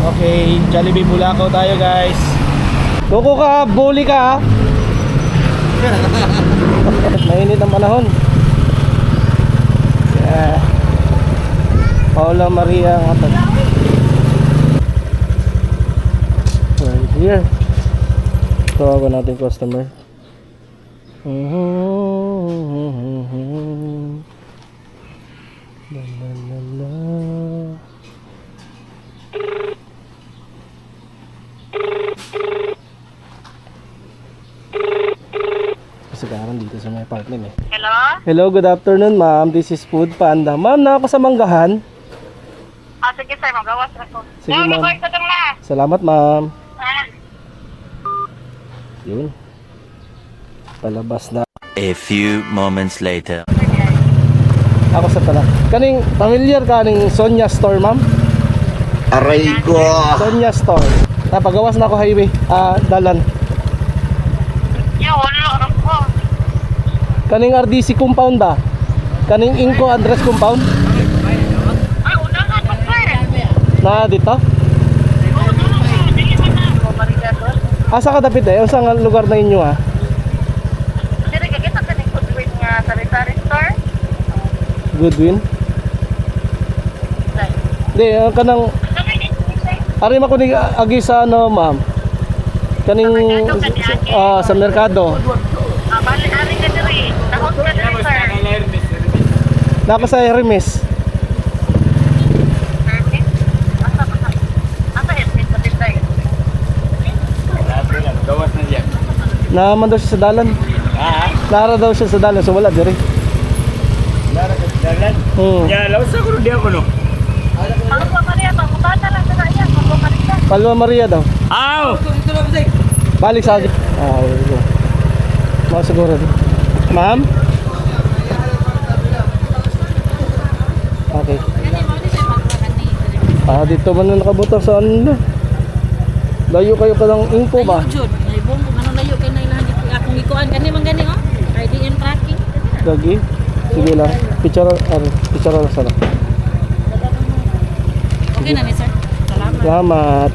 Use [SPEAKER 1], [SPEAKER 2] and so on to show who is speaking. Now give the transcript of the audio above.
[SPEAKER 1] Okay, Jollibee Bulacau tayo guys. Kuko ka, bully ka. Mainit ang panahon. Yeah. Paula Maria ang atag. Right here. Tawagan natin customer. La la la la. Kasagaran dito sa may apartment eh.
[SPEAKER 2] Hello?
[SPEAKER 1] Hello, good afternoon ma'am. This is Food Panda. Ma'am, na ako sa Manggahan.
[SPEAKER 2] Sige sir, magawas na ko.
[SPEAKER 1] Sige, ma'am.
[SPEAKER 2] Magawas na na.
[SPEAKER 1] Salamat ma'am.
[SPEAKER 2] Ah.
[SPEAKER 1] Yun. Palabas na.
[SPEAKER 3] A few moments later.
[SPEAKER 1] Ako sa pala. Kaning familiar ka ning Sonia Store ma'am?
[SPEAKER 4] Aray ko!
[SPEAKER 1] Sonia Store. Napagawas na ako highway. Dalan.
[SPEAKER 2] Yo, wala ko.
[SPEAKER 1] Kaning RDC compound ba? Kaning Inco address compound?
[SPEAKER 2] Una nga pa sir.
[SPEAKER 1] Na dito?
[SPEAKER 2] Oo, dili man na. Marigato.
[SPEAKER 1] Asa ka dapit eh? Unsa nga lugar na inyo ha?
[SPEAKER 2] Dire ka kita kaning food nga sari-sari store.
[SPEAKER 1] Goodwin?
[SPEAKER 2] Dai.
[SPEAKER 1] Di, kanang ari man ko ni agi sa ano ma'am? Kaning sa merkado.
[SPEAKER 2] Bali ari ka dire. Tahon ka dire sir.
[SPEAKER 1] Nako sa Hermes.
[SPEAKER 2] Asa Hermes sa Bitay?
[SPEAKER 4] Gawas na dyan.
[SPEAKER 1] Naman daw siya sa dalan. Nara daw siya sa dalan, so wala dire.
[SPEAKER 4] Lara ka dalan? Ya, lawas ako rin ako no.
[SPEAKER 2] Palwa Maria, magkubata lang sa iya. Palwa Maria.
[SPEAKER 1] Palma Maria daw.
[SPEAKER 4] Aw!
[SPEAKER 1] Balik sa akin. Wala. Mga siguro din. Ma'am? Okay. Dito man na nakabutang sa ano. Layo kayo ka ng info ba?
[SPEAKER 5] Ayun, Jud. Ay, bong, ano layo kayo na ilahan dito. Akong ikuan, gani man gani, oh. RDN tracking.
[SPEAKER 1] Lagi? Sige lang. Picture lang sana.
[SPEAKER 5] Okay na ni, sir. Salamat.
[SPEAKER 1] Salamat.